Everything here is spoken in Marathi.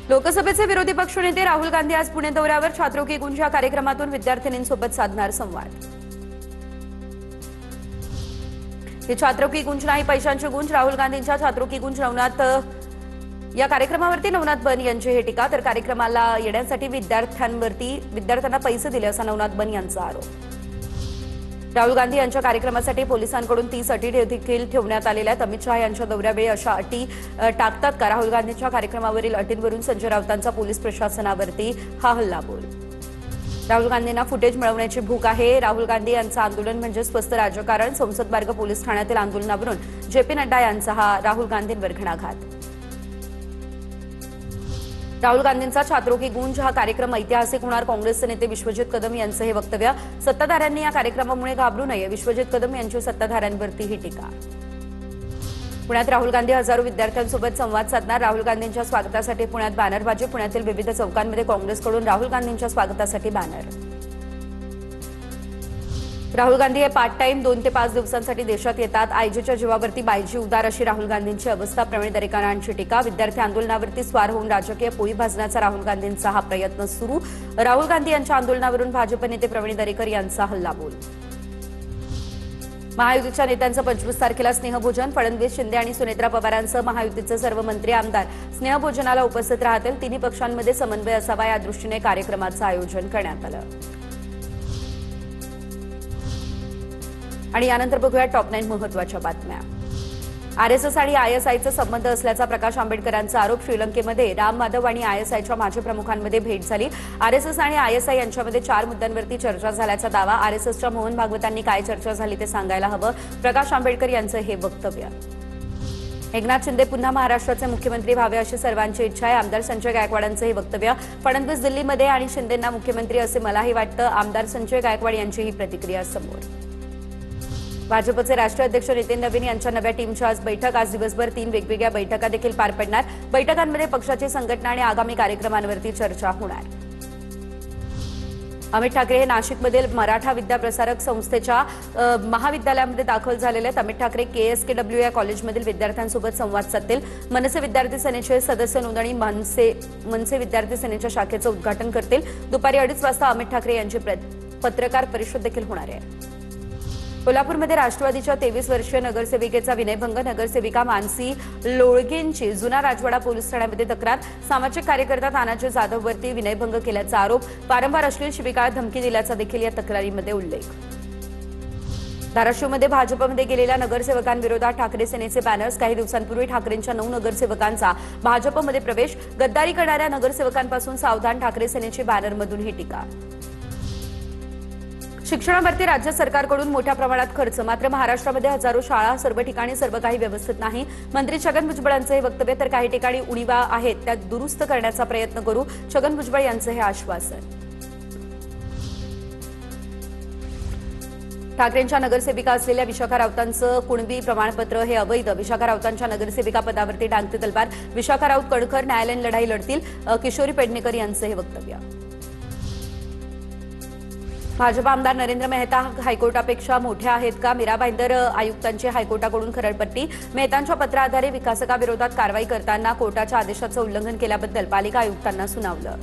लोकसभेचे विरोधी पक्षनेते राहुल गांधी आज पुणे दौऱ्यावर छात्रों की गूंज या कार्यक्रमातून विद्यार्थिनींसोबत साधणार संवाद। ही छात्रों की गूंज नाही पैशांची गूंज, राहुल गांधींच्या छात्रों की गूंज नवनाथ या कार्यक्रमावरती नवनाथ बन यांची हे टीका। तर कार्यक्रमाला येण्यासाठी विद्यार्थ्यांना पैसे दिले असा नवनाथ बन यांचा आरोप। राहुल गांधी यांच्या कार्यक्रमासाठी पोलिसांकडून 30 अटी देखील ठेवण्यात आलेल्या आहेत। अमित शहा यांच्या दौऱ्यावेळी अशा अटी टाकतात का? राहुल गांधींच्या कार्यक्रमावरील अटींवरून संजय राऊतांचा पोलीस प्रशासनावरती हा हल्लाबोल। राहुल गांधींना फुटेज मिळवण्याची भूक आहे। राहुल गांधी यांचं आंदोलन म्हणजे स्वस्त राजकारण। संसद मार्ग पोलीस ठाण्यातील आंदोलनावरून जेपी नड्डा यांचा हा राहुल गांधींवर घणाघात। राहुल गांधींचा छात्रों की गूंज हा कार्यक्रम ऐतिहासिक होणार, काँग्रेसचे नेते विश्वजित कदम यांचं हे वक्तव्य। सत्ताधाऱ्यांनी या कार्यक्रमामुळे घाबरू नये, विश्वजित कदम यांची सत्ताधाऱ्यांवरती ही टीका। पुण्यात राहुल गांधी हजारो विद्यार्थ्यांसोबत संवाद साधणार। राहुल गांधींच्या स्वागतासाठी पुण्यात बॅनरबाजी। पुण्यातील विविध चौकांमध्ये काँग्रेसकडून राहुल गांधींच्या स्वागतासाठी बॅनर। राहुल गांधी हे पार्ट टाइम 2 ते 5 दिवसांसाठी देशात येतात। आयजीच्या जीवावरती बायजी उदार अशी राहुल गांधींची अवस्था। प्रवीण दरेकरांची टीका। विद्यार्थी आंदोलनावरती स्वार होऊन राजकीय पोळी भाजण्याचा राहुल गांधींचा हा प्रयत्न सुरू। राहुल गांधी यांच्या आंदोलनावरून भाजप नेते प्रवीण दरेकर यांचा हल्लाबोल। महायुतीच्या नेत्यांचं 25 तारखेला स्नेहभोजन। फडणवीस, शिंदे आणि सुनेत्रा पवारांसह महायुतीचे सर्व मंत्री आमदार स्नेहभोजनाला उपस्थित राहतील। तिन्ही पक्षांमध्ये समन्वय असावा या दृष्टीने कार्यक्रमाचं आयोजन करण्यात आलं। आणि यानंतर बघूया टॉप 9 महत्त्वाच्या बातम्या। आरएसएस आणि आयएसआयचा संबंध असल्याचा प्रकाश आंबेडकरांचा आरोप। श्रीलंकेमध्ये राम माधव आणि आयएसआयच्या माजी प्रमुखांमध्ये भेट झाली। आरएसएस आणि आयएसआय यांच्यामध्ये 4 मुद्द्यांवरती चर्चा झाल्याचा दावा। आरएसएसच्या मोहन भागवतांनी काय चर्चा झाली ते सांगायला हवं, प्रकाश आंबेडकर यांचं हे वक्तव्य। एकनाथ शिंदे पुन्हा महाराष्ट्राचे मुख्यमंत्री व्हावे अशी सर्वांची इच्छा आहे, आमदार संजय गायकवाडांचं हे वक्तव्य। फडणवीस दिल्लीमध्ये आणि शिंदेंना मुख्यमंत्री असे मलाही वाटतं, आमदार संजय गायकवाड यांची ही प्रतिक्रिया समोर। भाजपचे राष्ट्रीय अध्यक्ष नितीन नवीन यांच्या नव्या टीमची आज बैठक। आज दिवसभर 3 वेगवेगळ्या बैठका देखील पार पडणार। बैठकांमध्ये पक्षाची संघटना आणि आगामी कार्यक्रमांवरती चर्चा होणार। अमित ठाकरे हे नाशिकमधील मराठा विद्याप्रसारक संस्थेच्या महाविद्यालयामध्ये दाखल झालेले आहेत। अमित ठाकरे KSKW या कॉलेजमधील विद्यार्थ्यांसोबत संवाद साधतील। मनसे विद्यार्थी सेनेचे सदस्य नोंदणी मनसे विद्यार्थी सेनेच्या शाखेचं उद्घाटन करतील। दुपारी 2:30 वाजता अमित ठाकरे यांची पत्रकार परिषद देखील होणार आहे। कोल्हापूरमध्ये राष्ट्रवादीच्या 23 वर्षीय नगरसेविकेचा विनयभंग। नगरसेविका मानसी लोळगेंची जुना राजवाडा पोलीस ठाण्यामध्ये तक्रार। सामाजिक कार्यकर्ता तानाजी जाधववरती विनयभंग केल्याचा आरोप। वारंवार अश्लील शिवीगाळ धमकी दिल्याचा देखील या तक्रारीमध्ये उल्लेख। धाराशिवमध्ये भाजपमध्ये गेलेल्या नगरसेवकांविरोधात ठाकरे सेनेचे बॅनर्स। काही दिवसांपूर्वी ठाकरेंच्या 9 नगरसेवकांचा भाजपमध्ये प्रवेश। गद्दारी करणाऱ्या नगरसेवकांपासून सावधान, ठाकरे सेनेची बॅनरमधून ही टीका। शिक्षणावरती राज्य सरकारकडून मोठ्या प्रमाणात खर्च, मात्र महाराष्ट्रामध्ये हजारो शाळा, सर्व ठिकाणी सर्व काही व्यवस्थित नाही। मंत्री छगन भुजबळ यांचं हे वक्तव्य। तर काही ठिकाणी उणीवा आहेत त्या दुरुस्त करण्याचा प्रयत्न करू, छगन भुजबळ यांचं हे आश्वासन। ठाकरेंच्या नगरसेविका असलेल्या विशाखा राऊतांचं कुणबी प्रमाणपत्र हे अवैध। विशाखा राऊतांच्या नगरसेविका पदावरती डांगते तलवार। विशाखा राऊत कणखर न्यायालयीन लढाई लढतील, किशोरी पेडणेकर यांचं हे वक्तव्य। भाजप आमदार नरेंद्र मेहता हायकोर्टापेक्षा मोठे आहेत का? मीरा भाईंदर आयुक्तांची हायकोर्टाकडून खरडपट्टी। मेहतांच्या पत्राआधारे विकासकाविरोधात कारवाई करताना कोर्टाच्या आदेशाचं उल्लंघन केल्याबद्दल पालिका आयुक्तांना सुनावलं।